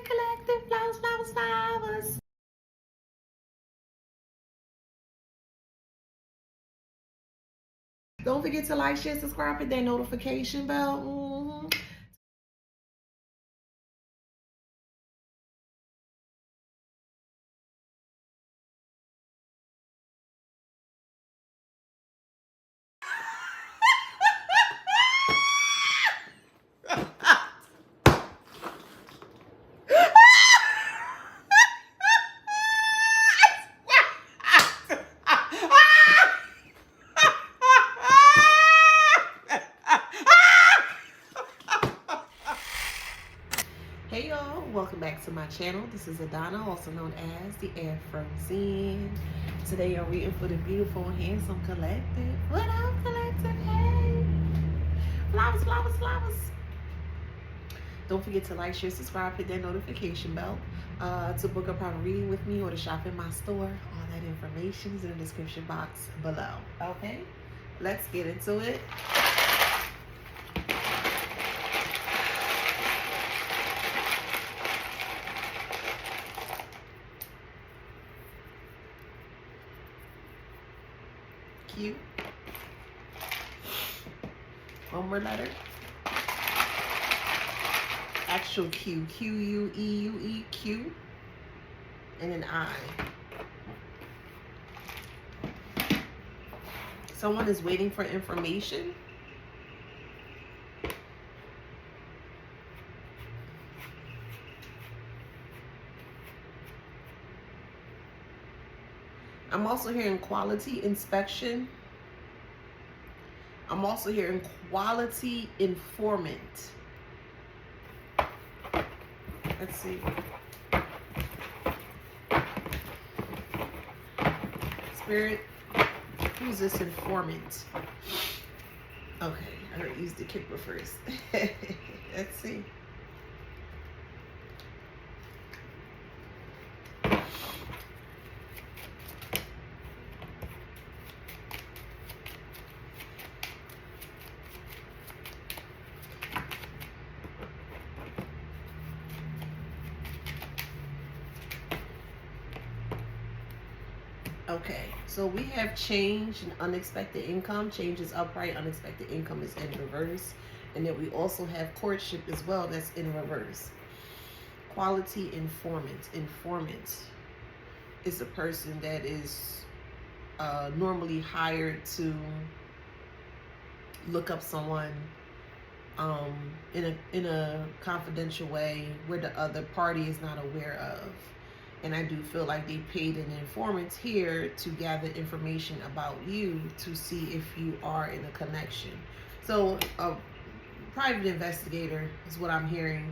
collective flowers, flowers, flowers. Don't forget to like, share, subscribe, hit that notification bell. Hey y'all, welcome back to my channel. This is Adana, also known as TheAfrozen. Today I'm reading for the beautiful, handsome collective. What up, collective? Hey! Flowers, flowers, flowers. Don't forget to like, share, subscribe, hit that notification bell. To book a private reading with me or to shop in my store. All that information is in the description box below. Okay? Let's get into it. Q. One more letter. Actual Q. Q-U-E-U-E. Q. And an I. Someone is waiting for information. I'm also hearing quality inspection. I'm also hearing quality informant. Let's see. Spirit, who's this informant? Okay, I gotta use the Kipper first. Let's see. Okay, so we have change and unexpected income. Change is upright, unexpected income is in reverse. And then we also have courtship as well, that's in reverse. Quality informant. Informant is a person that is normally hired to look up someone in a confidential way where the other party is not aware of. And I do feel like they paid an informant here to gather information about you to see if you are in a connection. So a private investigator is what I'm hearing,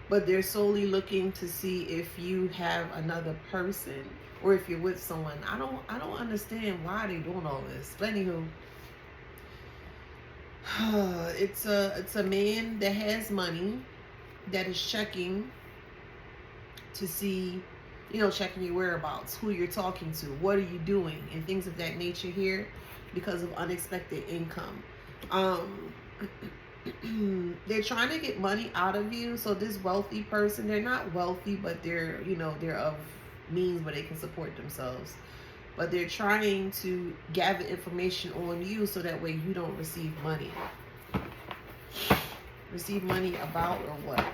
but they're solely looking to see if you have another person or if you're with someone. I don't understand why they're doing all this. But anywho, it's a man that has money that is checking to see, you know, checking your whereabouts, who you're talking to, what are you doing, and things of that nature here because of unexpected income. They're trying to get money out of you. So this wealthy person, they're not wealthy, but they're, you know, they're of means where they can support themselves. But they're trying to gather information on you so that way you don't receive money. Receive money about or what?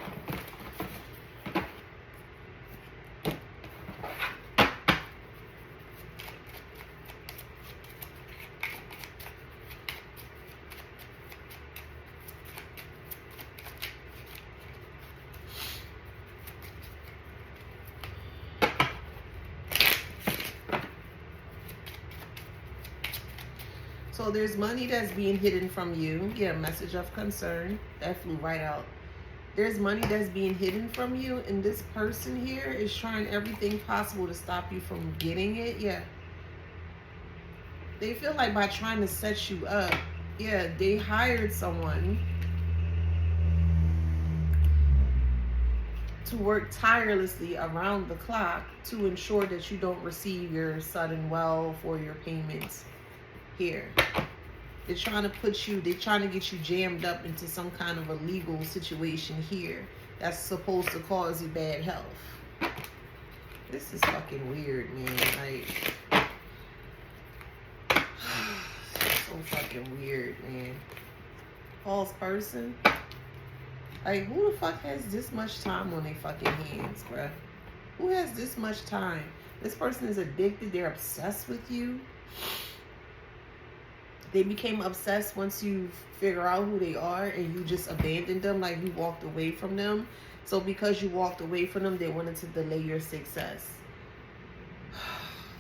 So there's money that's being hidden from you. Get a message of concern. That flew right out. There's money that's being hidden from you, and this person here is trying everything possible to stop you from getting it. Yeah. They feel like by trying to set you up, yeah, they hired someone to work tirelessly around the clock to ensure that you don't receive your sudden wealth or your payments here. They're trying to get you jammed up into some kind of a legal situation here that's supposed to cause you bad health. This is fucking weird, man. Like, so fucking weird, man. False person. Like, who the fuck has this much time on their fucking hands, bruh? Who has this much time? This person is addicted. They're obsessed with you. They became obsessed once you figure out who they are and you just abandoned them, like you walked away from them. So because you walked away from them, they wanted to delay your success.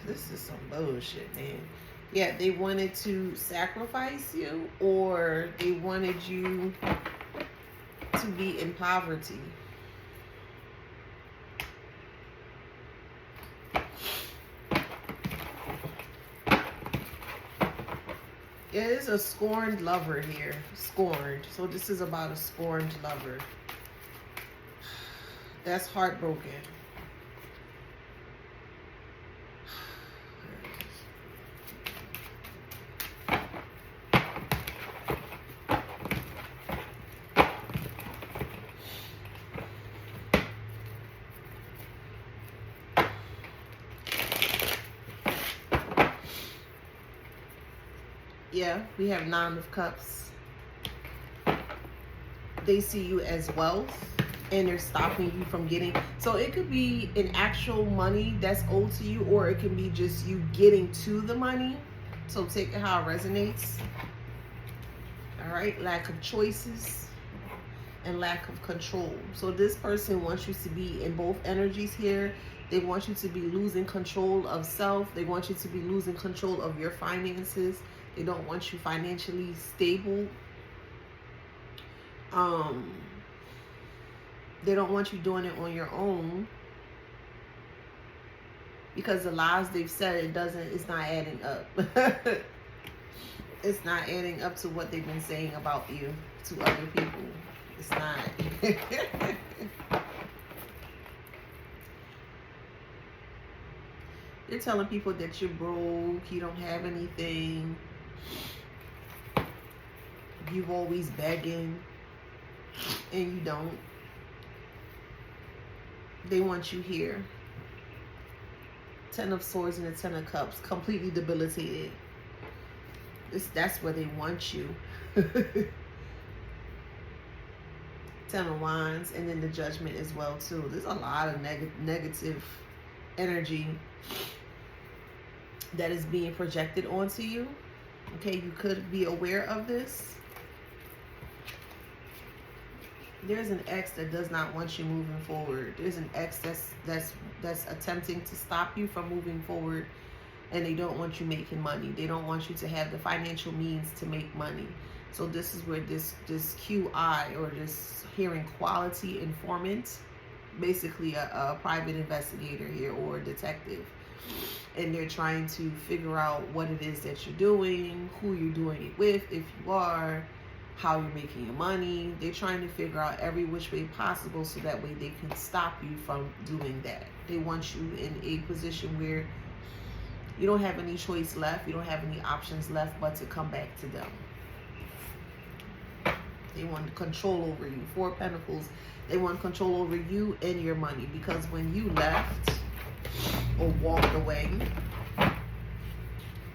This is some bullshit, man. Yeah, they wanted to sacrifice you, or they wanted you to be in poverty. It is a scorned lover here. Scorned. So this is about a scorned lover. That's heartbroken. Yeah, we have 9 of Cups. They see you as wealth, and they're stopping you from getting. So it could be an actual money that's owed to you, or it can be just you getting to the money. So take it how it resonates. All right, lack of choices and lack of control. So this person wants you to be in both energies here. They want you to be losing control of self. They want you to be losing control of your finances. They don't want you financially stable. They don't want you doing it on your own, because the lies they've said, it's not adding up. It's not adding up to what they've been saying about you to other people. It's not. They're telling people that you're broke, you don't have anything, you've always begging, and you don't. They want you here. 10 of Swords and the 10 of Cups, completely debilitated. That's where they want you. 10 of Wands, and then the Judgment as well too. There's a lot of negative energy that is being projected onto you. Okay, you could be aware of this. There's an ex that does not want you moving forward. There's an ex that's attempting to stop you from moving forward, and they don't want you making money. They don't want you to have the financial means to make money. So this is where this QI, or this hearing quality informant, basically a private investigator here, or a detective, and they're trying to figure out what it is that you're doing, who you're doing it with, if you are, how you're making your money. They're trying to figure out every which way possible so that way they can stop you from doing that. They want you in a position where you don't have any choice left, you don't have any options left but to come back to them. They want control over you. 4 of Pentacles. They want control over you and your money, because when you left or walked away,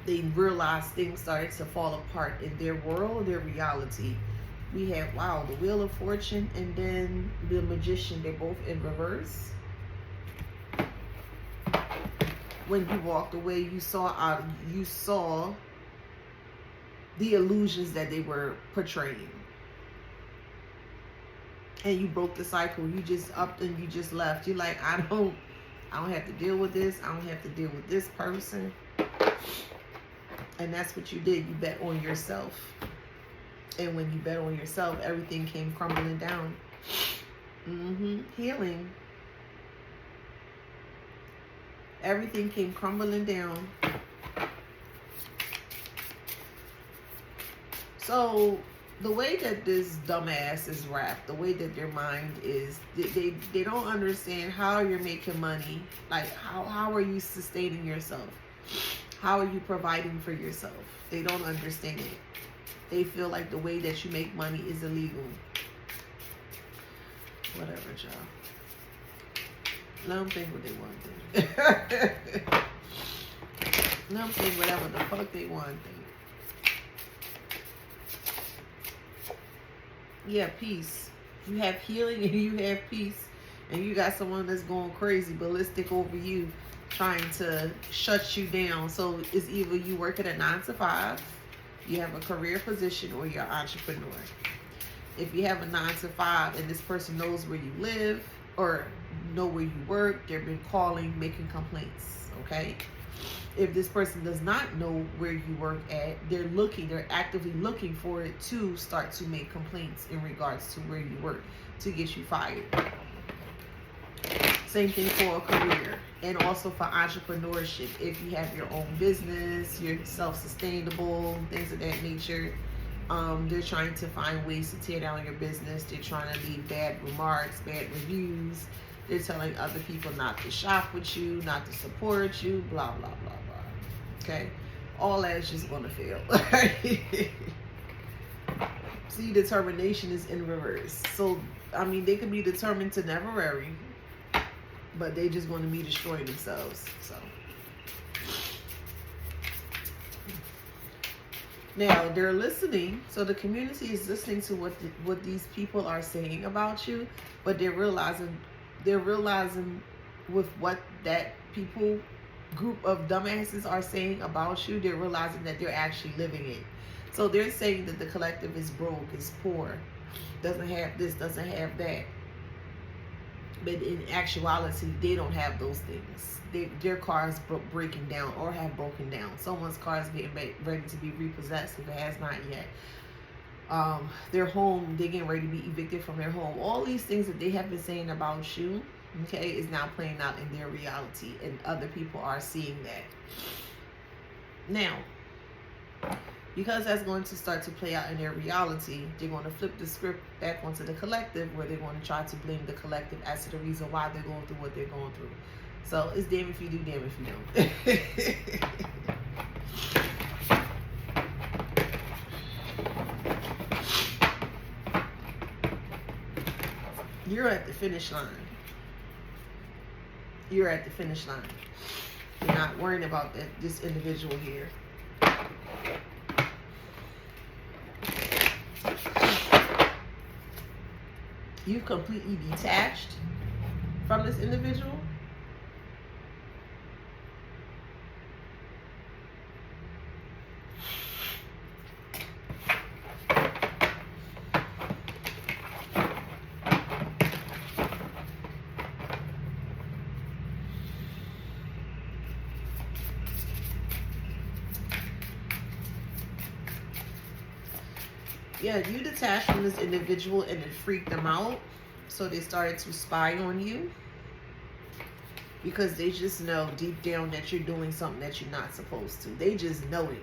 they realized things started to fall apart in their world, their reality. We have, wow, the Wheel of Fortune and then the Magician. They're both in reverse. When you walked away, you saw the illusions that they were portraying, and you broke the cycle. You just upped and you just left. You're like, I don't have to deal with this. I don't have to deal with this person. And that's what you did. You bet on yourself. And when you bet on yourself, everything came crumbling down. Healing. Everything came crumbling down. So the way that this dumbass is wrapped, the way that their mind is, they don't understand how you're making money. Like, how are you sustaining yourself? How are you providing for yourself? They don't understand it. They feel like the way that you make money is illegal. Whatever, y'all. Let them think what they want to think. Let them think whatever the fuck they want to think. Yeah, peace. You have healing and you have peace. And you got someone that's going crazy, ballistic over you, trying to shut you down. So it's either you work at a 9 to 5, you have a career position, or you're an entrepreneur. If you have a 9 to 5 and this person knows where you live or know where you work, they've been calling, making complaints, okay? If this person does not know where you work at, they're actively looking for it to start to make complaints in regards to where you work to get you fired. Same thing for a career and also for entrepreneurship. If you have your own business, you're self-sustainable, things of that nature, they're trying to find ways to tear down your business. They're trying to leave bad remarks, bad reviews. They're telling other people not to shop with you, not to support you, blah, blah, blah, blah. Okay? All that is just going to fail. See, determination is in reverse. So, I mean, they can be determined to never marry, but they just going to be destroying themselves. So now they're listening. So the community is listening to what these people are saying about you, but they're realizing with what that group of dumbasses are saying about you, they're realizing that they're actually living it. So they're saying that the collective is broke, is poor, doesn't have this, doesn't have that. But in actuality, they don't have those things. Their car is breaking down or have broken down. Someone's car is getting ready to be repossessed if it has not yet. Their home, they're getting ready to be evicted from their home. All these things that they have been saying about you, okay, is now playing out in their reality. And other people are seeing that. Now, because that's going to start to play out in their reality, they're going to flip the script back onto the collective, where they're going to try to blame the collective as to the reason why they're going through what they're going through. So it's damn if you do, damn if you don't. You're at the finish line. You're at the finish line. You're not worrying about this individual here. You've completely detached from this individual. Yeah, you detached from this individual and it freaked them out. So they started to spy on you because they just know deep down that you're doing something that you're not supposed to. They just know it.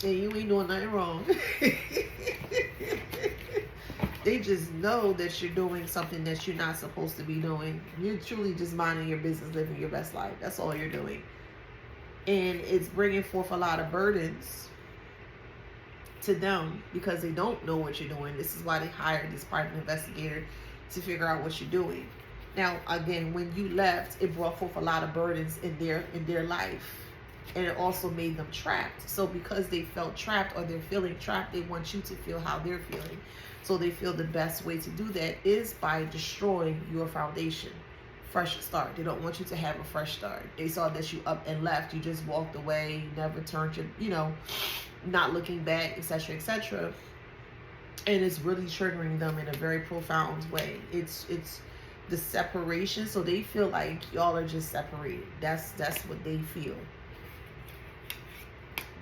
And you ain't doing nothing wrong. They just know that you're doing something that you're not supposed to be doing. You're truly just minding your business, living your best life. That's all you're doing. And it's bringing forth a lot of burdens to them because they don't know what you're doing. This is why they hired this private investigator to figure out what you're doing. Now, again, when you left, it brought forth a lot of burdens in their life, and it also made them trapped. So because they felt trapped or they're feeling trapped, they want you to feel how they're feeling. So they feel the best way to do that is by destroying your foundation. Fresh start. They don't want you to have a fresh start. They saw that you up and left. You just walked away, never turned your, not looking back, etc., etc. And it's really triggering them in a very profound way. It's the separation. So they feel like y'all are just separated. That's what they feel.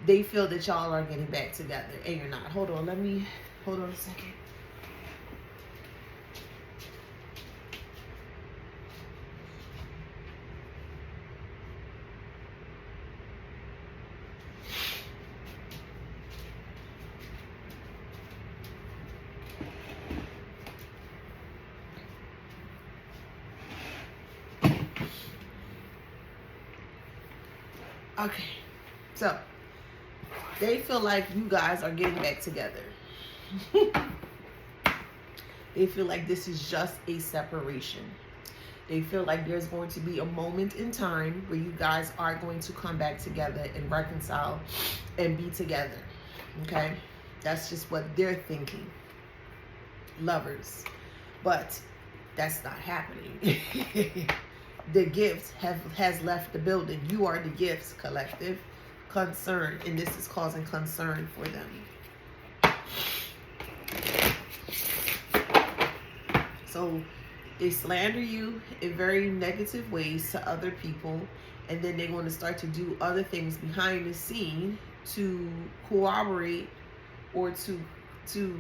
They feel that y'all are getting back together, and you're not. Hold on a second. Okay, so they feel like you guys are getting back together. They feel like this is just a separation. They feel like there's going to be a moment in time where you guys are going to come back together and reconcile and be together. Okay? That's just what they're thinking. Lovers. But that's not happening. The gift has left the building. You are the gifts, collective. Concern. And this is causing concern for them. So they slander you in very negative ways to other people, and then they're going to start to do other things behind the scene to corroborate or to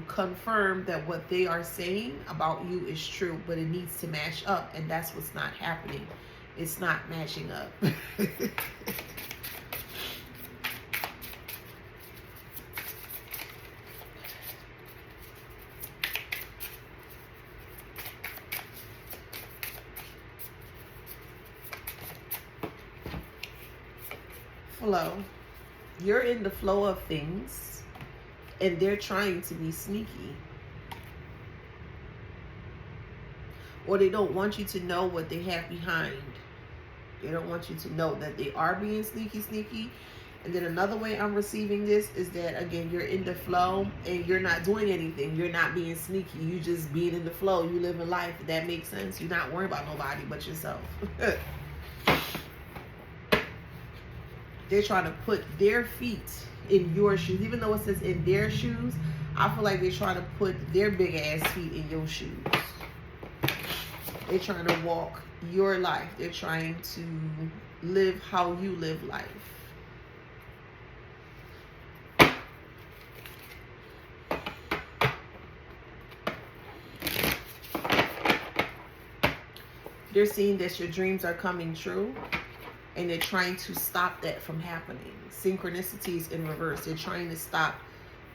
confirm that what they are saying about you is true, but it needs to match up, and that's what's not happening. It's not matching up. Flow. You're in the flow of things, and they're trying to be sneaky, or they don't want you to know what they have behind. They don't want you to know that they are being sneaky. And then another way I'm receiving this is that, again, you're in the flow and you're not doing anything. You're not being sneaky. You just being in the flow. You living life. If that makes sense. You're not worrying about nobody but yourself. They're trying to put their feet in your shoes. Even though it says in their shoes, I feel like they're trying to put their big ass feet in your shoes. They're trying to walk your life. They're trying to live how you live life. They're seeing that your dreams are coming true, and they're trying to stop that from happening. Synchronicities in reverse. They're trying to stop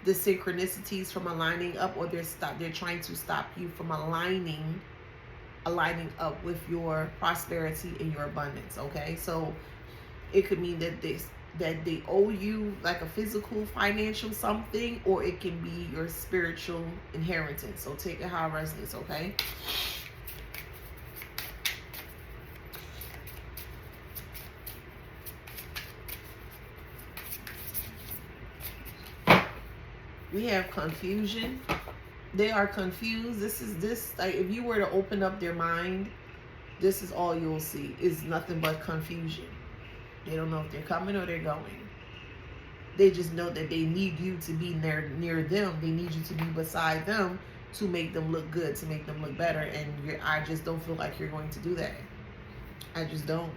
the synchronicities from aligning up, or they're trying to stop you from aligning up with your prosperity and your abundance. Okay, so it could mean that they owe you like a physical, financial something, or it can be your spiritual inheritance. So take it how it resonates. Okay. We have confusion. They are confused. This like, if you were to open up their mind, this is all you'll see is nothing but confusion. They don't know if they're coming or they're going. They just know that they need you to be near them. They need you to be beside them to make them look good, to make them look better. And I just don't feel like you're going to do that. I just don't.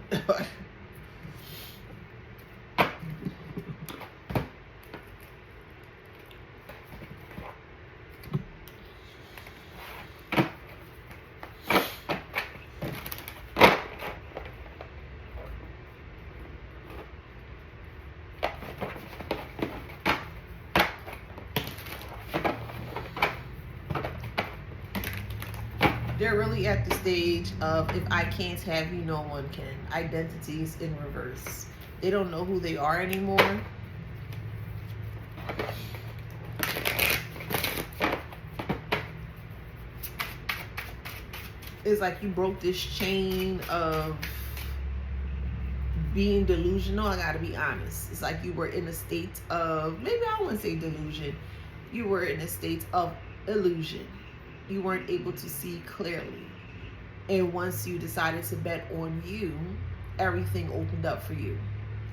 They're really at the stage of, if I can't have you, no one can. Identities in reverse. They don't know who they are anymore. It's like you broke this chain of being delusional. I gotta be honest. It's like you were in a state of, maybe I wouldn't say delusion. You were in a state of illusion. You weren't able to see clearly. And once you decided to bet on you, everything opened up for you.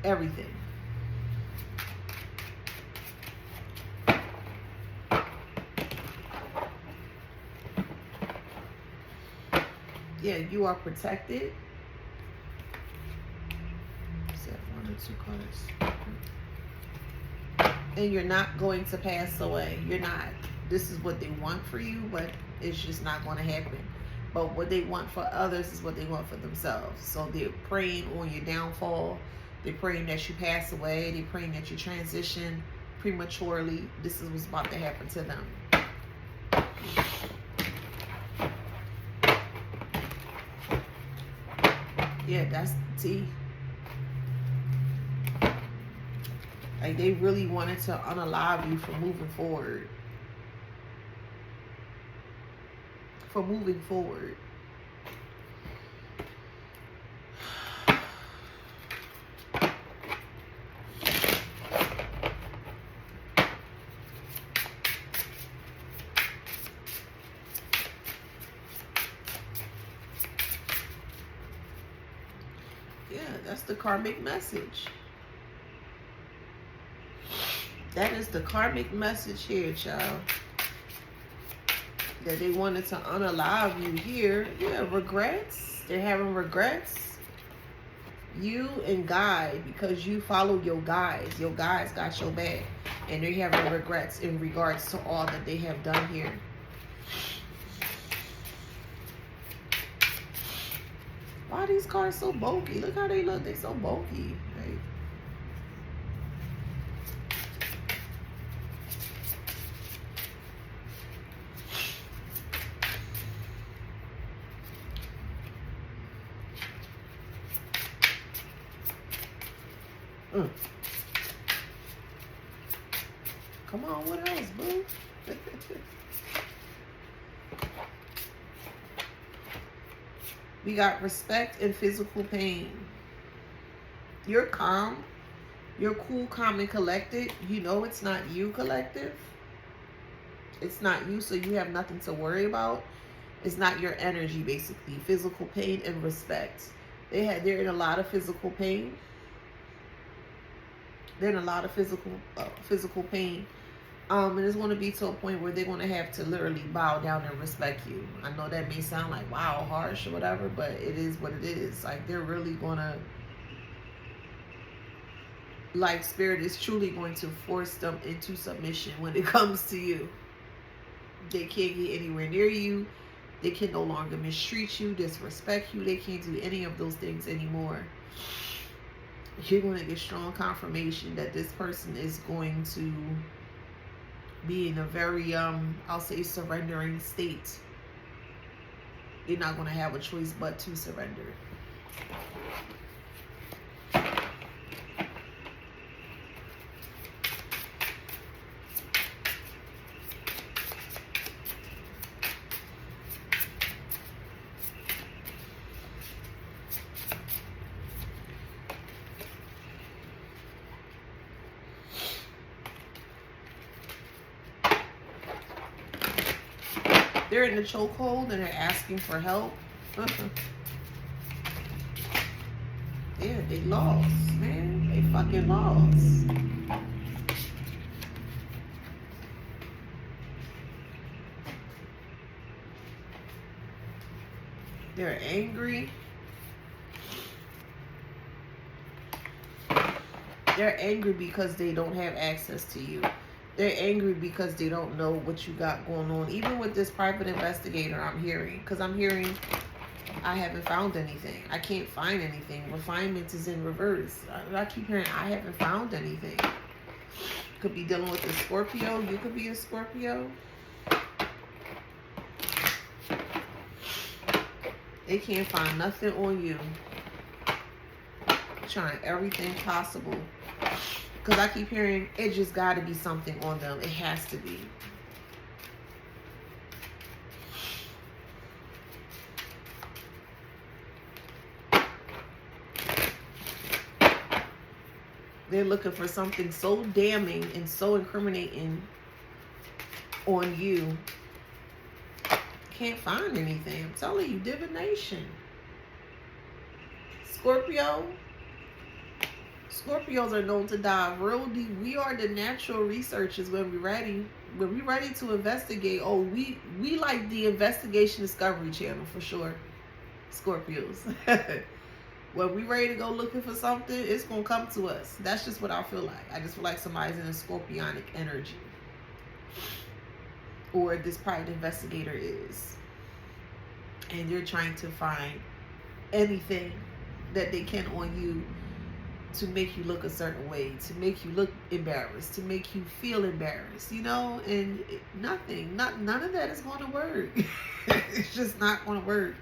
Everything. Yeah, you are protected. Is that 1 or 2 cards? And you're not going to pass away. You're not. This is what they want for you, but it's just not going to happen. But what they want for others is what they want for themselves. So they're praying on your downfall. They're praying that you pass away. They're praying that you transition prematurely. This is what's about to happen to them. Yeah, that's T. Like, they really wanted to unalive you from moving forward. for moving forward. Yeah, that's the karmic message. That is the karmic message here, child. That they wanted to unalive you here. Yeah, regrets. They're having regrets. You and God, because you follow your guides. Your guides got your back. And they're having regrets in regards to all that they have done here. Why are these cards so bulky? Look how they look. They're so bulky. Right? Come on, what else, boo? We got respect and physical pain. You're calm. You're cool, calm, and collected. You know it's not you, collective. It's not you, so you have nothing to worry about. It's not your energy, basically. Physical pain and respect. They're in a lot of physical pain. They're in a lot of physical pain. And it's going to be to a point where they're going to have to literally bow down and respect you. I know that may sound like, wow, harsh or whatever, but it is what it is. Like, they're really going to, like, Spirit is truly going to force them into submission when it comes to you. They can't get anywhere near you. They can no longer mistreat you, disrespect you. They can't do any of those things anymore. You're going to get strong confirmation that this person is going to be in a very, I'll say, surrendering state. You're not going to have a choice but to surrender. They're in the chokehold and they're asking for help. Yeah, they lost, man. They fucking lost. They're angry. They're angry because they don't have access to you. They're angry because they don't know what you got going on. Even with this private investigator, I'm hearing. Because I'm hearing, I haven't found anything. I can't find anything. Refinement is in reverse. I keep hearing, I haven't found anything. Could be dealing with a Scorpio. You could be a Scorpio. They can't find nothing on you. Trying everything possible. Because I keep hearing, it just got to be something on them. It has to be. They're looking for something so damning and so incriminating on you. Can't find anything. I'm telling you, divination. Scorpio. Scorpios are known to dive real deep. We are the natural researchers when we're ready. When we're ready to investigate, oh, we like the investigation discovery channel for sure. Scorpios. When we're ready to go looking for something, it's going to come to us. That's just what I feel like. I just feel like somebody's in a scorpionic energy. Or this private investigator is. And they're trying to find anything that they can on you to make you look a certain way, to make you look embarrassed, to make you feel embarrassed, you know, and none of that is going to work. It's just not going to work.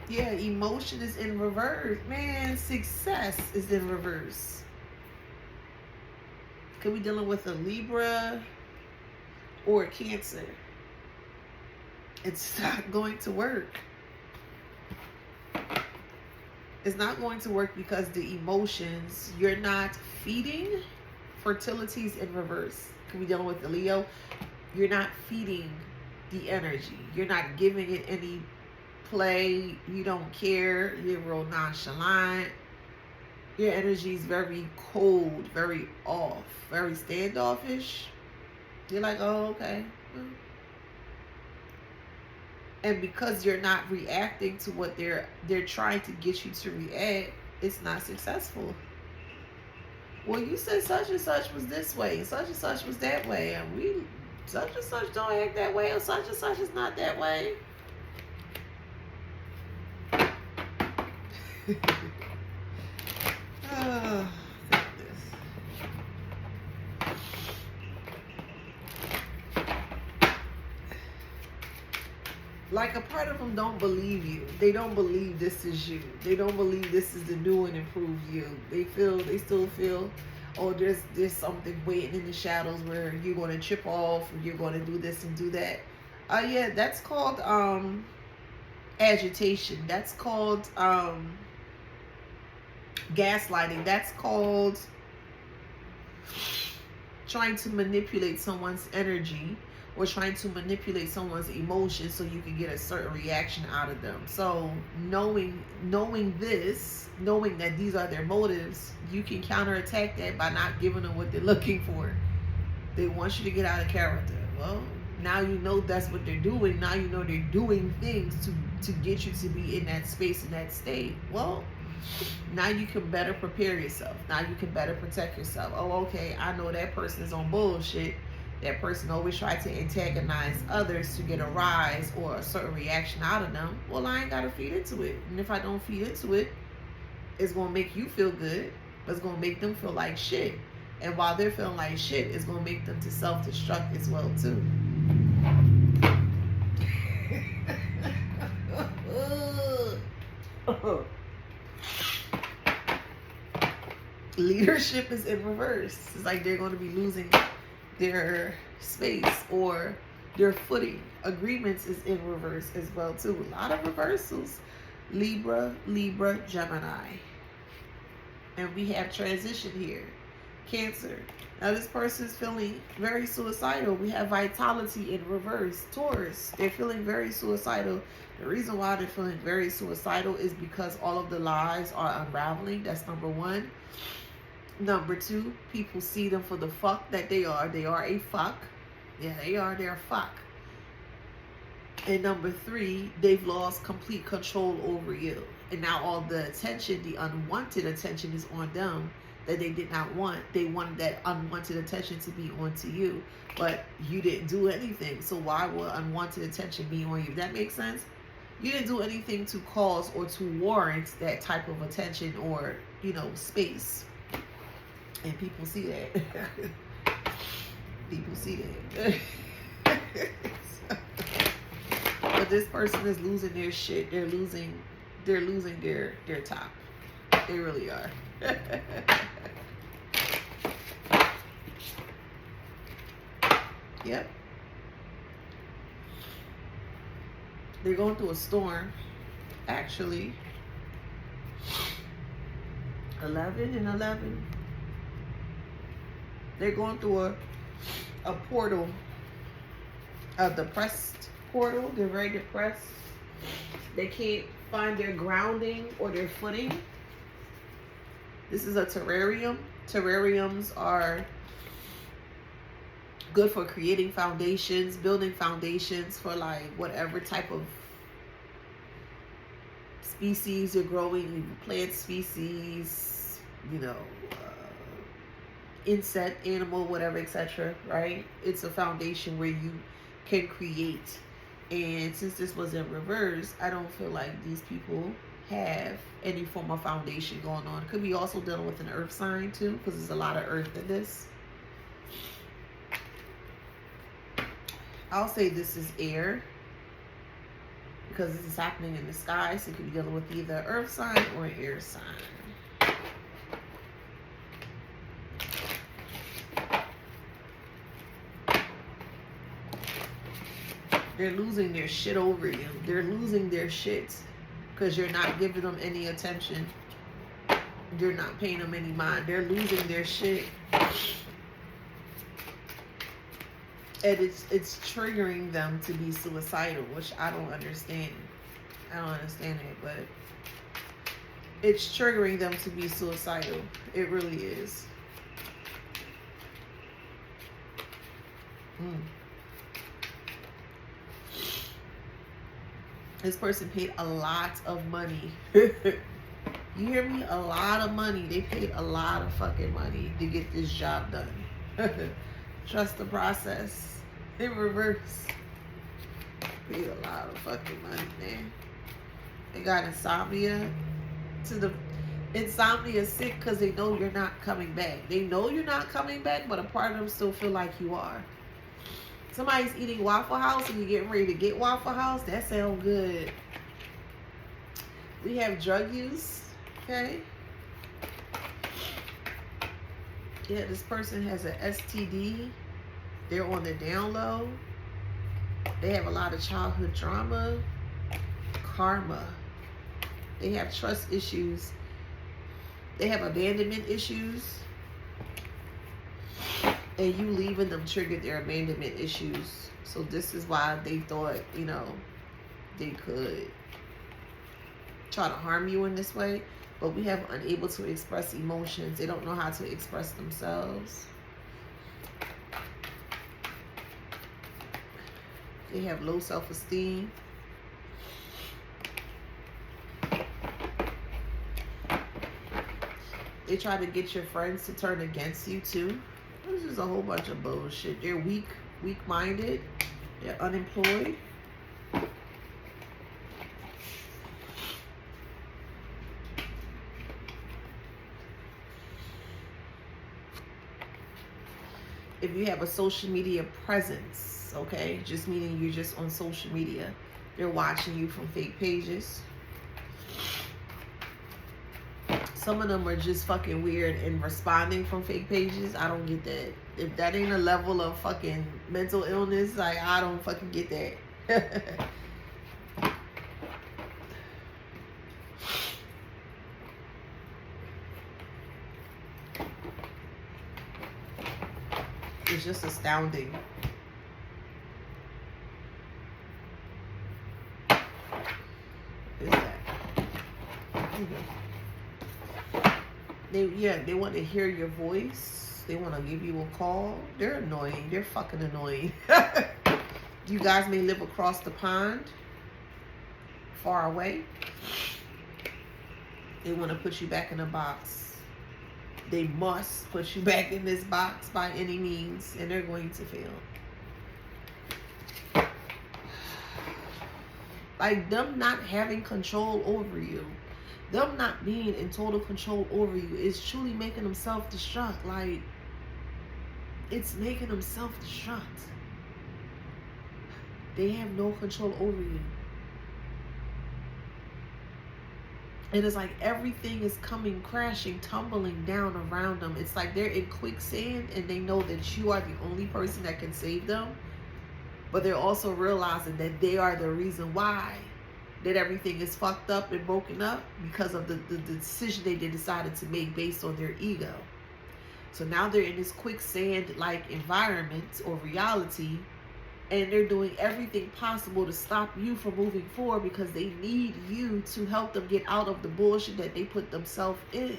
Yeah, emotion is in reverse. Man, success is in reverse. Could be dealing with a Libra or a Cancer. It's not going to work. It's not going to work because the emotions, you're not feeding. Fertility's in reverse. Can we dealing with the Leo? You're not feeding the energy. You're not giving it any play. You don't care. You're real nonchalant. Your energy is very cold, very off, very standoffish. You're like, oh, okay. And because you're not reacting to what they're trying to get you to react, it's not successful. Well, you said such and such was this way, and such was that way, and such and such don't act that way, or such and such is not that way. Oh, goodness. Like, a part of them don't believe you. They don't believe this is you. They don't believe this is the new and improved you. They still feel, oh, there's something waiting in the shadows where you're going to trip off, or you're going to do this and do that. Yeah, that's called agitation. That's called gaslighting. That's called trying to manipulate someone's energy, or trying to manipulate someone's emotions so you can get a certain reaction out of them. So knowing that these are their motives, you can counterattack that by not giving them what they're looking for. They want you to get out of character. Well, now you know that's what they're doing. Now you know they're doing things to get you to be in that space, in that state. Well, now you can better prepare yourself. Now you can better protect yourself. Oh, okay, I know that person is on bullshit. That person always tries to antagonize others to get a rise or a certain reaction out of them. Well, I ain't got to feed into it. And if I don't feed into it, it's going to make you feel good, but it's going to make them feel like shit. And while they're feeling like shit, it's going to make them to self-destruct as well, too. Leadership is in reverse. It's like they're going to be losing their space or their footing. Agreements is in reverse as well too. A lot of reversals. Libra, Gemini. And we have transition here. Cancer. Now this person is feeling very suicidal. We have vitality in reverse. Taurus. They're feeling very suicidal. The reason why they're feeling very suicidal is because all of the lies are unraveling. That's number one. Number two, people see them for the fuck that they are. They are a fuck. Yeah, they are. They're a fuck. And number three, they've lost complete control over you. And now all the attention, the unwanted attention, is on them that they did not want. They wanted that unwanted attention to be onto you. But you didn't do anything. So why would unwanted attention be on you? That makes sense? You didn't do anything to cause or to warrant that type of attention or, space. And people see that. People see that. But this person is losing their shit. They're losing their top. They really are. Yep. They're going through a storm. Actually, 11 and 11. They're going through a portal, a depressed portal. They're very depressed. They can't find their grounding or their footing. This is a terrarium. Terrariums are good for creating foundations, building foundations for like whatever type of species you're growing, plant species, insect, animal, whatever, etc. Right? It's a foundation where you can create. And since this was in reverse, I don't feel like these people have any form of foundation going on. It could be also dealing with an earth sign too, because there's a lot of earth in this. I'll say this is air because this is happening in the sky, so it could be dealing with either an earth sign or an air sign. They're losing their shit over you. They're losing their shit because you're not giving them any attention. You're not paying them any mind. They're losing their shit. And it's triggering them to be suicidal, which I don't understand. I don't understand it, but it's triggering them to be suicidal. It really is. This person paid a lot of money. You hear me? A lot of money. They paid a lot of fucking money to get this job done. Trust the process. In reverse. Paid a lot of fucking money, man. They got insomnia. Insomnia is sick because they know you're not coming back. They know you're not coming back, but a part of them still feel like you are. Somebody's eating Waffle House and you're getting ready to get Waffle House. That sounds good. We have drug use. Okay. Yeah, this person has an STD. They're on the down low. They have a lot of childhood drama. Karma. They have trust issues. They have abandonment issues. And you leaving them triggered their abandonment issues. So this is why they thought, you know, they could try to harm you in this way. But we have unable to express emotions. They don't know how to express themselves. They have low self-esteem. They try to get your friends to turn against you too. This is a whole bunch of bullshit. They're weak-minded. They're unemployed. If you have a social media presence, okay, just meaning you're just on social media, they're watching you from fake pages. Some of them are just fucking weird and responding from fake pages. I don't get that. If that ain't a level of fucking mental illness, like, I don't fucking get that. It's just astounding. What is that? They want to hear your voice. They want to give you a call. They're annoying. They're fucking annoying. You guys may live across the pond, far away. They want to put you back in a box. They must put you back in this box by any means, and they're going to fail. Like, them not having control over you, them not being in total control over you is truly making them self-destruct. Like, it's making them self-destruct. They have no control over you. And it's like everything is coming crashing, tumbling down around them. It's like they're in quicksand and they know that you are the only person that can save them. But they're also realizing that they are the reason why that everything is fucked up and broken up, because of the decision they decided to make based on their ego. So now they're in this quicksand-like environment or reality, and they're doing everything possible to stop you from moving forward because they need you to help them get out of the bullshit that they put themselves in.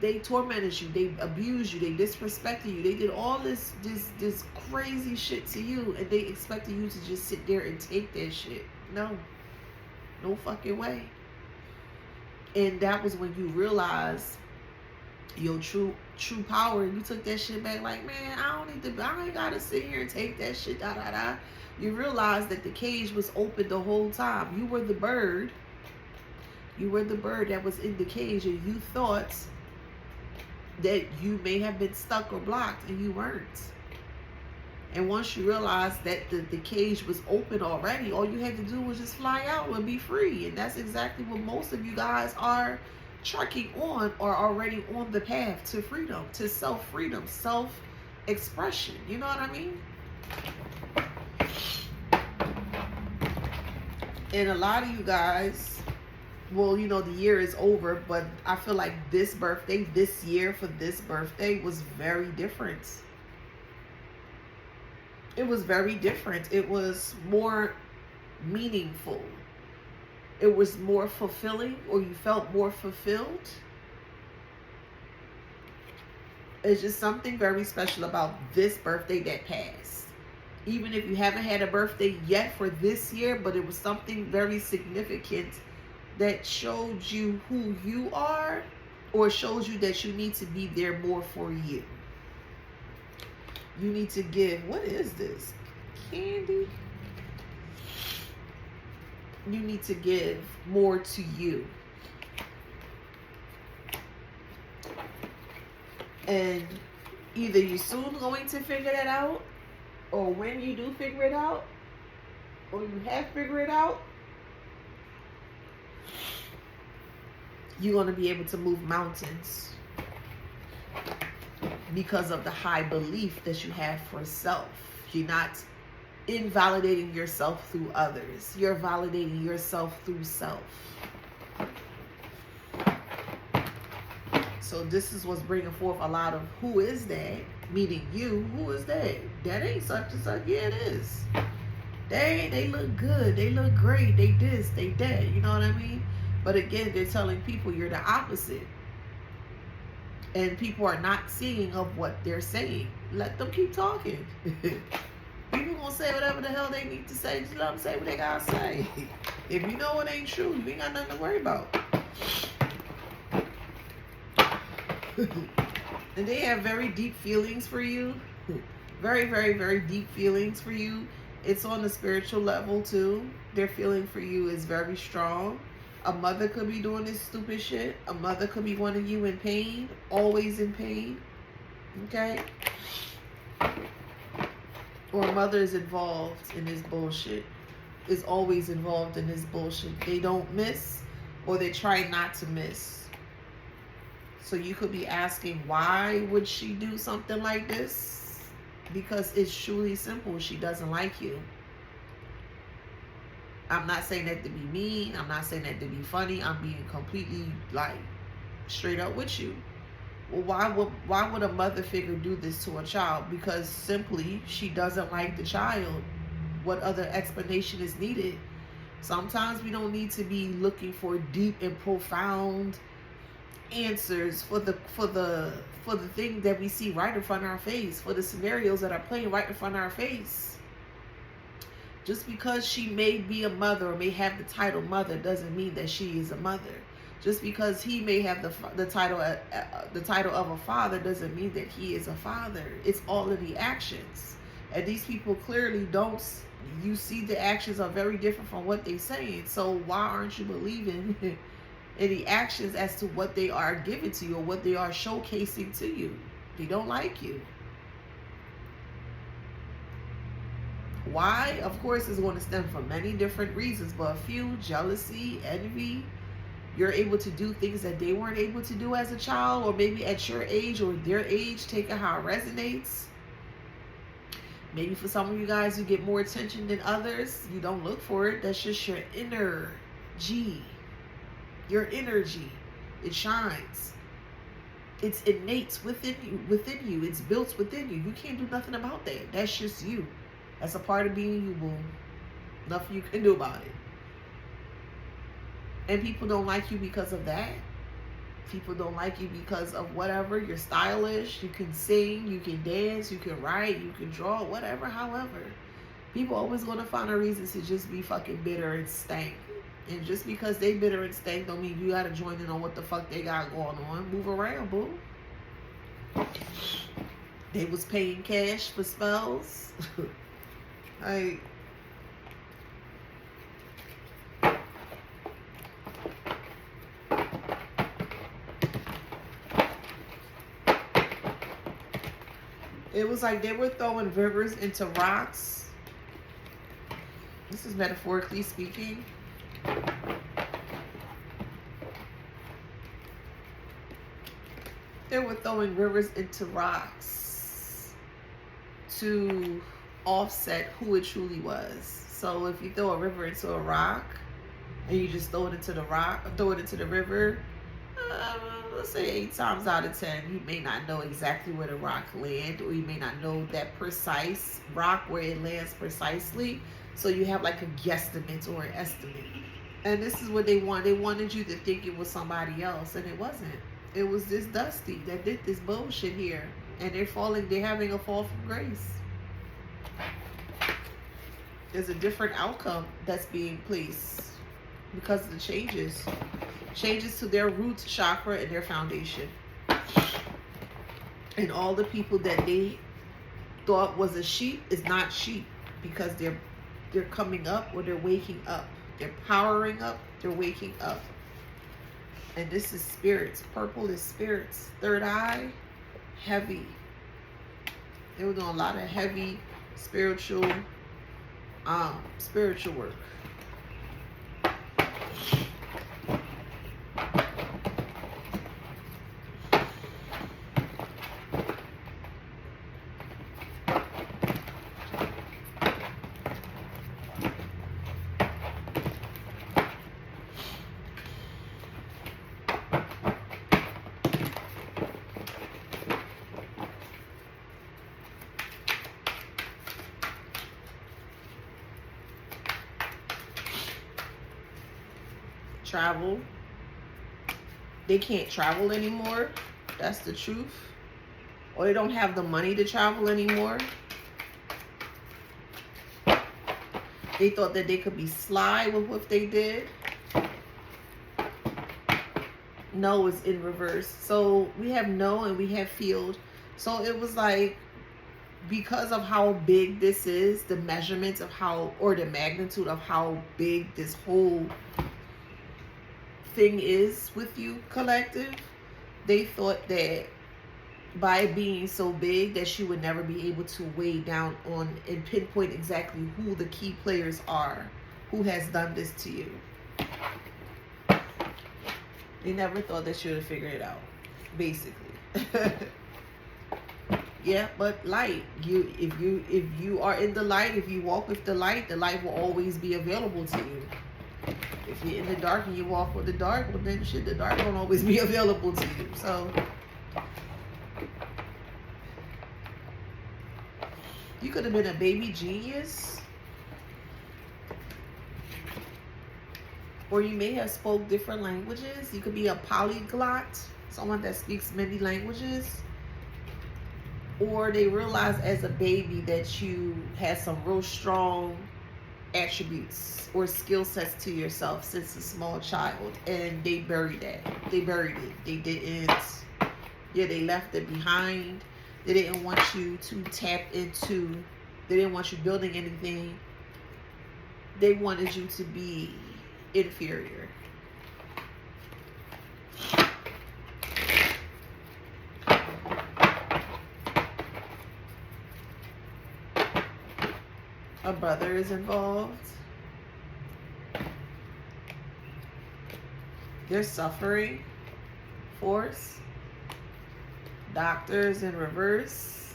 They tormented you, they abused you, they disrespected you, they did all this crazy shit to you, and they expected you to just sit there and take that shit. No fucking way. And that was when you realized your true power, and you took that shit back. Like, man, I ain't gotta sit here and take that shit. You realized that the cage was open the whole time. You were the bird. You were the bird that was in the cage, and you thought that you may have been stuck or blocked, and you weren't. And once you realized that the cage was open already, all you had to do was just fly out and be free. And that's exactly what most of you guys are trucking on, or already on the path to freedom, to self-freedom, self-expression. You know what I mean? And a lot of you guys, well, you know, the year is over, but I feel like this birthday, this year for this birthday was very different. It was very different. It was more meaningful. It was more fulfilling, or you felt more fulfilled. It's just something very special about this birthday that passed. Even if you haven't had a birthday yet for this year, but it was something very significant that showed you who you are, or shows you that you need to be there more for you. You need to give, what is this? Candy? You need to give more to you. And either you're soon going to figure that out, or when you do figure it out, or you have figured it out, you're going to be able to move mountains because of the high belief that you have for self. You're not invalidating yourself through others. You're validating yourself through self. So this is what's bringing forth a lot of who is that, meaning you. Who is that? That ain't such and such. Yeah, it is. They look good. They look great. They this, they that. You know what I mean? But again, they're telling people you're the opposite. And people are not seeing of what they're saying. Let them keep talking. People gonna say whatever the hell they need to say. Just let them say what they gotta say. If you know it ain't true, you ain't got nothing to worry about. And they have very deep feelings for you. Very, very, very deep feelings for you. It's on the spiritual level too. Their feeling for you is very strong. A mother could be doing this stupid shit. A mother could be wanting you in pain. Always in pain. Okay? Or a mother is involved in this bullshit. Is always involved in this bullshit. They don't miss, or they try not to miss. So you could be asking, why would she do something like this? Because it's truly simple. She doesn't like you. I'm not saying that to be mean. I'm not saying that to be funny. I'm being completely, like, straight up with you. Well, why would a mother figure do this to a child? Because simply she doesn't like the child. What other explanation is needed? Sometimes we don't need to be looking for deep and profound answers for the thing that we see right in front of our face, for the scenarios that are playing right in front of our face. Just because she may be a mother or may have the title mother doesn't mean that she is a mother. Just because he may have the title of a father doesn't mean that he is a father. It's all in the actions, and these people clearly don't. You see, the actions are very different from what they're saying. So why aren't you believing in the actions as to what they are giving to you or what they are showcasing to you? They don't like you. Why? Of course, it's going to stem from many different reasons, but a few: jealousy, envy. You're able to do things that they weren't able to do as a child, or maybe at your age or their age, taking how it resonates. Maybe for some of you guys, you get more attention than others. You don't look for it. That's just your energy. Your energy. It shines. It's innate within you. It's built within you. You can't do nothing about that. That's just you. That's a part of being you, boo. Nothing you can do about it. And people don't like you because of that. People don't like you because of whatever. You're stylish. You can sing. You can dance. You can write. You can draw. Whatever. However, people always going to find a reason to just be fucking bitter and stank. And just because they bitter and stank don't mean you got to join in on what the fuck they got going on. Move around, boo. They was paying cash for spells. Like, it was like they were throwing rivers into rocks. This is metaphorically speaking. They were throwing rivers into rocks to offset who it truly was. So if you throw a river into a rock, and you just throw it into the rock, throw it into the river, let's say 8 times out of 10, you may not know exactly where the rock lands, or you may not know that precise rock where it lands precisely. So you have like a guesstimate or an estimate. And this is what they want. They wanted you to think it was somebody else, and it wasn't. It was this Dusty that did this bullshit here. And they're having a fall from grace. There's a different outcome that's being placed because of the changes. Changes to their root chakra and their foundation. And all the people that they thought was a sheep is not sheep, because they're coming up, or they're waking up. They're powering up, they're waking up. And this is spirits. Purple is spirits. Third eye, heavy. They were doing a lot of heavy spiritual work. Travel. They can't travel anymore. That's the truth. Or they don't have the money to travel anymore. They thought that they could be sly with what they did. No is in reverse. So we have no and we have field. So it was like, because of how big this is, the measurements of how, or the magnitude of how big this whole thing is with you, collective, they thought that by being so big that she would never be able to weigh down on and pinpoint exactly who the key players are, who has done this to you. They never thought that she would have figured it out, basically. Yeah, but light. If you are in the light, if you walk with the light will always be available to you. If you're in the dark and you walk with the dark, well then shit, the dark won't always be available to you. So you could have been a baby genius, or you may have spoke different languages. You could be a polyglot, someone that speaks many languages. Or they realized as a baby that you had some real strong attributes or skill sets to yourself since a small child, and they buried that. They buried it. They didn't, they left it behind. They didn't want you to tap into, they didn't want you building anything. They wanted you to be inferior. A brother is involved. They're suffering. Force. Doctors in reverse.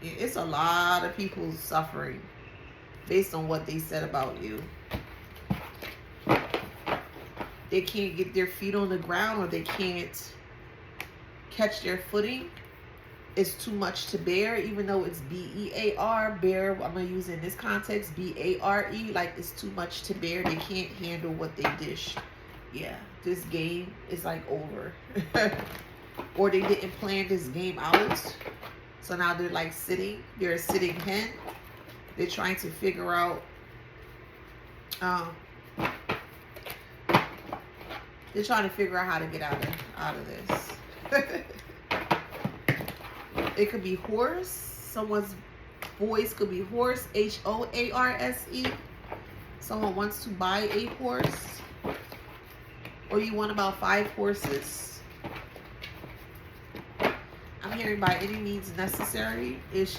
It's a lot of people suffering based on what they said about you. They can't get their feet on the ground, or they can't catch their footing. It's too much to bear, even though it's B-E-A-R, bear. I'm going to use it in this context, B-A-R-E, like it's too much to bear. They can't handle what they dish. Yeah, this game is like over. Or they didn't plan this game out. So now they're like sitting. They're a sitting hen. They're trying to figure out, they're trying to figure out how to get out of this. It could be horse. Someone's voice could be horse, H-O-A-R-S-E. Someone wants to buy a horse. Or you want about 5 horses. I'm hearing by any means necessary. It's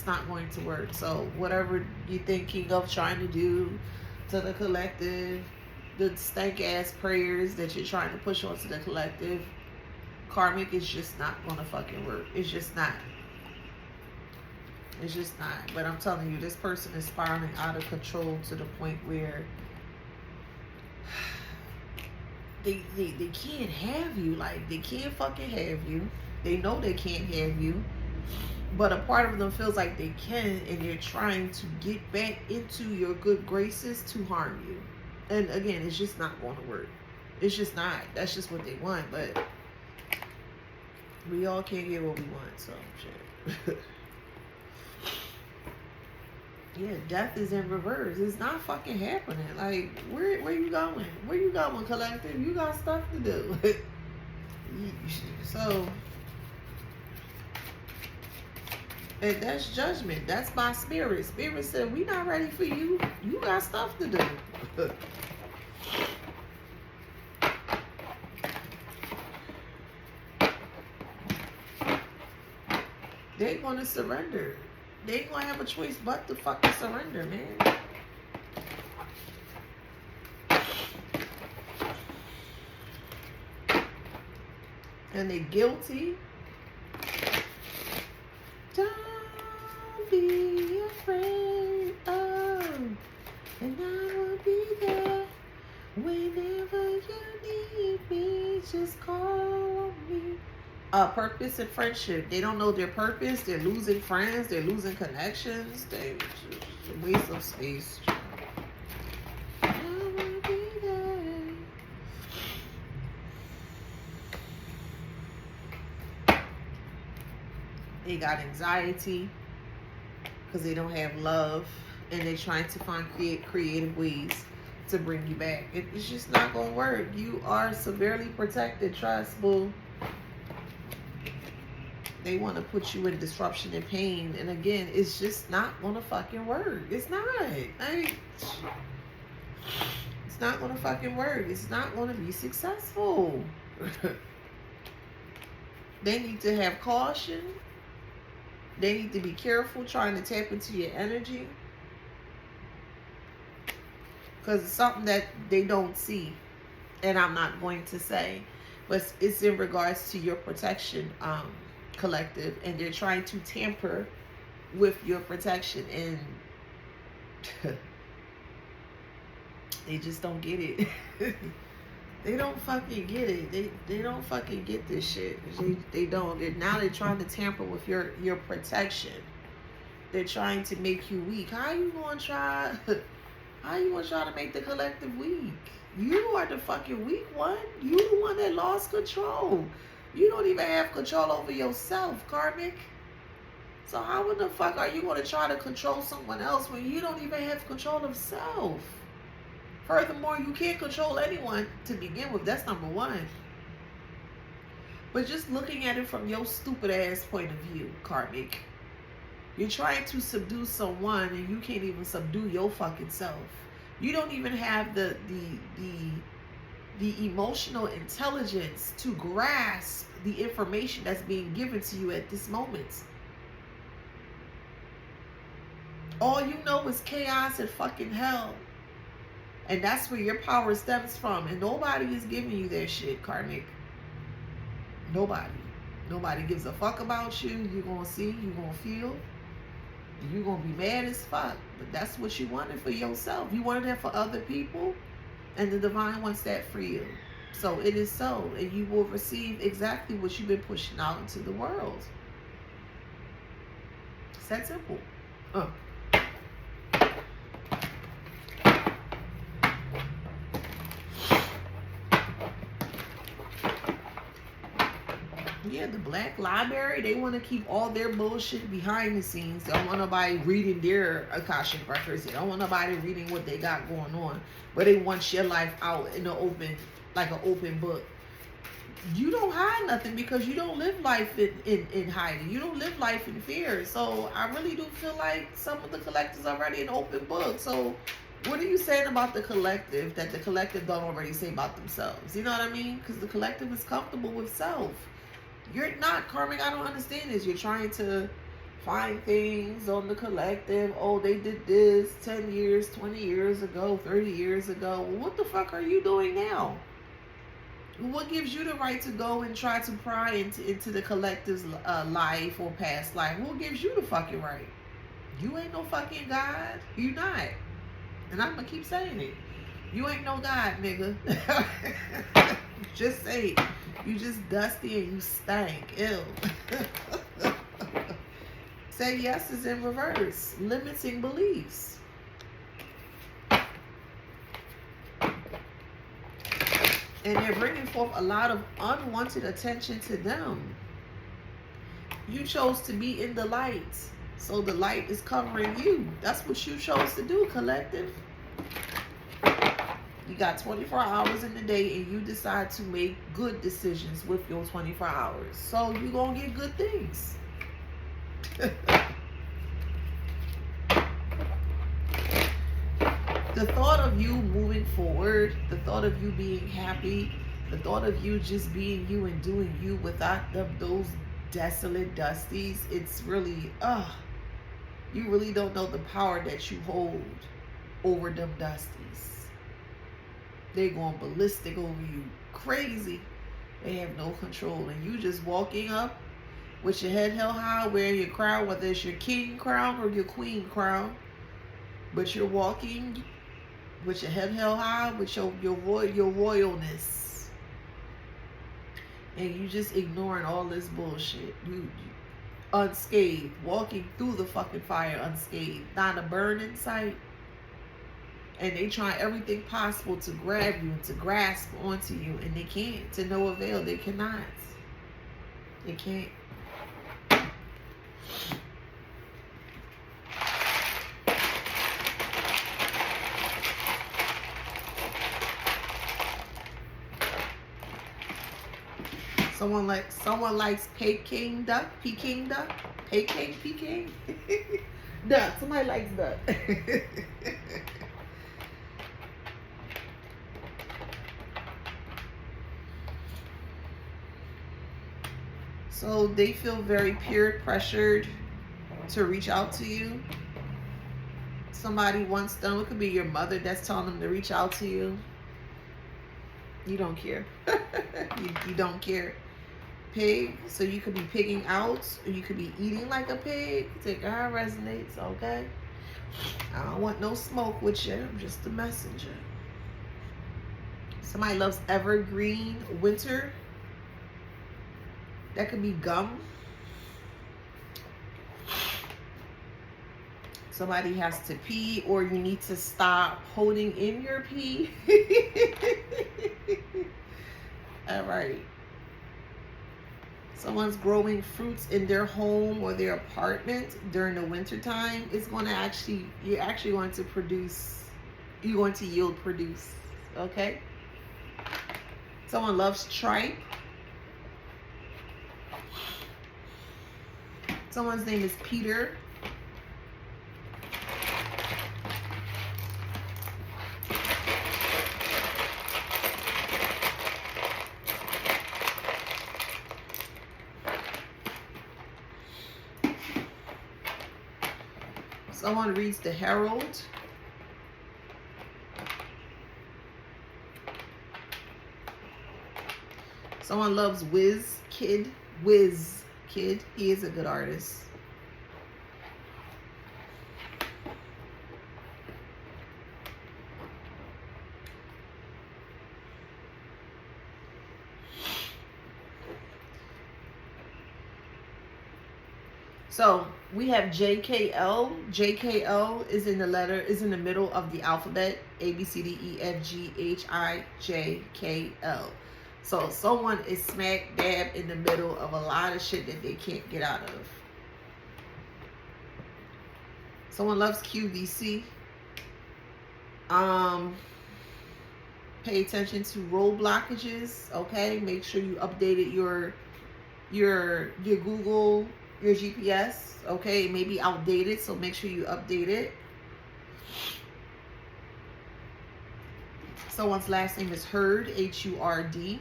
not going to work. So whatever you're thinking of trying to do to the collective, the stank ass prayers that you're trying to push onto the collective, karmic is just not gonna fucking work. It's just not. It's just not. But I'm telling you, this person is spiraling out of control to the point where they can't have you. Like, they can't fucking have you. They know they can't have you. But a part of them feels like they can, and they're trying to get back into your good graces to harm you. And again, it's just not going to work. It's just not. That's just what they want. But we all can't get what we want, so shit. Yeah, death is in reverse. It's not fucking happening. Like, where you going? Where you going, collective? You got stuff to do. So, and that's judgment. That's my spirit. Spirit said, we not ready for you. You got stuff to do. They're going to surrender. They ain't going to have a choice but to fucking surrender, man. And they're guilty. Don't be afraid of, and I will be there whenever you need me. Just call me. Purpose and friendship. They don't know their purpose. They're losing friends. They're losing connections. They waste of space. I will be there. They got anxiety because they don't have love, and they're trying to find creative ways to bring you back. It's just not gonna work. You are severely protected. Trust, boo. They want to put you in disruption and pain. And again, it's just not going to fucking work. It's not. Like, it's not going to fucking work. It's not going to be successful. They need to have caution. They need to be careful trying to tap into your energy. Because it's something that they don't see. And I'm not going to say. But it's in regards to your protection, collective, and they're trying to tamper with your protection, and they just don't get it. They don't fucking get it. They don't fucking get this shit. They don't. Now they're trying to tamper with your protection. They're trying to make you weak. How you gonna try to make the collective weak? You are the fucking weak one. You the one that lost control. You don't even have control over yourself, karmic. So how in the fuck are you going to try to control someone else when you don't even have control of self? Furthermore, you can't control anyone to begin with. That's number one. But just looking at it from your stupid ass point of view, karmic, you're trying to subdue someone and you can't even subdue your fucking self. You don't even have the emotional intelligence to grasp the information that's being given to you at this moment. All you know is chaos and fucking hell. And that's where your power stems from. And nobody is giving you that shit, karmic. Nobody. Nobody gives a fuck about you. You're going to see, you're going to feel. You're going to be mad as fuck. But that's what you wanted for yourself. You wanted that for other people. And the divine wants that for you. So it is so. And you will receive exactly what you've been pushing out into the world. It's that simple. Yeah, the Black Library, they want to keep all their bullshit behind the scenes. They don't want nobody reading their Akashic records. They don't want nobody reading what they got going on. But they want your life out in the open, like an open book. You don't hide nothing because you don't live life in hiding. You don't live life in fear. So I really do feel like some of the collectives are already an open book. So what are you saying about the collective that the collective don't already say about themselves? You know what I mean? Because the collective is comfortable with self. You're not, karmic. I don't understand this. You're trying to find things on the collective. Oh, they did this 10 years, 20 years ago, 30 years ago. Well, what the fuck are you doing now? What gives you the right to go and try to pry into the collective's life or past life? What gives you the fucking right? You ain't no fucking God. You not. And I'm going to keep saying it. You ain't no God, nigga. Just say it. You just dusty and you stank. Ew. Say yes is in reverse. Limiting beliefs. And they're bringing forth a lot of unwanted attention to them. You chose to be in the light. So the light is covering you. That's what you chose to do, collective. You got 24 hours in the day and you decide to make good decisions with your 24 hours. So you're going to get good things. The thought of you moving forward, the thought of you being happy, the thought of you just being you and doing you without those desolate dusties, it's really, you really don't know the power that you hold over them dusties. They're going ballistic over you, crazy. They have no control, and you just walking up with your head held high, wearing your crown, whether it's your king crown or your queen crown, but you're walking with your head held high, with your royalness, and you just ignoring all this bullshit. You unscathed, walking through the fucking fire unscathed, not a burn in sight. And they try everything possible to grab you and to grasp onto you, and they can't. To no avail. They cannot. They can't. Someone likes Peking duck, Peking duck, Peking duck. Somebody likes duck. So they feel very peer pressured to reach out to you. Somebody wants them. It could be your mother that's telling them to reach out to you. You don't care. you don't care. Pig. So you could be pigging out, or you could be eating like a pig. Take how it resonates, okay? I don't want no smoke with you. I'm just a messenger. Somebody loves evergreen winter. That could be gum. Somebody has to pee, or you need to stop holding in your pee. All right. Someone's growing fruits in their home or their apartment during the winter time. It's going to you're actually going to produce, you're going to yield produce. Okay. Someone loves tripe. Someone's name is Peter. Someone reads the Herald. Someone loves Wiz Kid. He is a good artist. So we have JKL. JKL is in the middle of the alphabet. A, B, C, D, E, F, G, H, I, J, K, L. So someone is smack dab in the middle of a lot of shit that they can't get out of. Someone loves QVC. Pay attention to road blockages. Okay, make sure you updated your Google, your GPS. Okay, it may be outdated, so make sure you update it. Someone's last name is Hurd, H-U-R-D.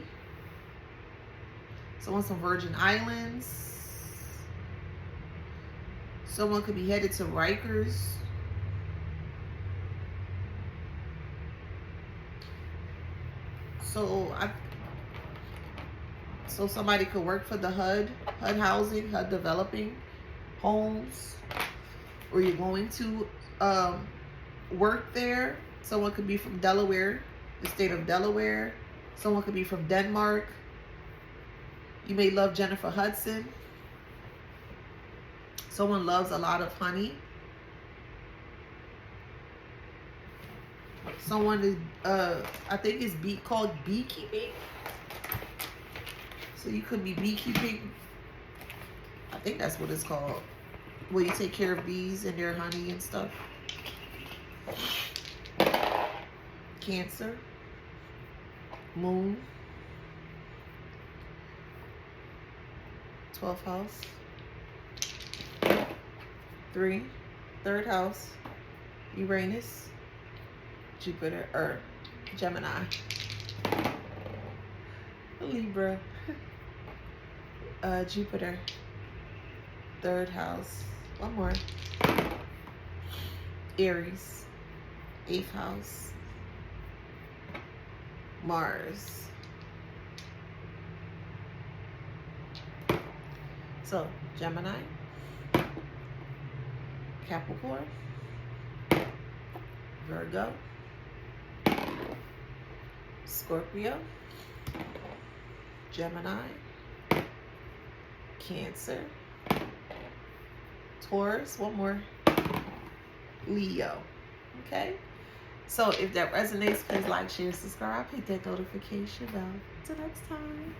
Someone's from Virgin Islands. Someone could be headed to Rikers. So somebody could work for the HUD Housing, HUD Developing Homes, or you're going to work there Someone could be from Delaware, the state of Delaware. Someone could be from Denmark. You may love Jennifer Hudson. Someone loves a lot of honey. Someone is, I think it's called beekeeping. So you could be beekeeping. I think that's what it's called. Where you take care of bees and their honey and stuff. Cancer. Moon. 12th house. 3. 3rd house. Uranus. Jupiter. Earth. Gemini. Libra. Jupiter. 3rd house. One more. Aries. 8th house. Mars. So, Gemini, Capricorn, Virgo, Scorpio, Gemini, Cancer, Taurus, one more, Leo. Okay? So if that resonates, please like, share, subscribe, hit that notification bell. Until next time.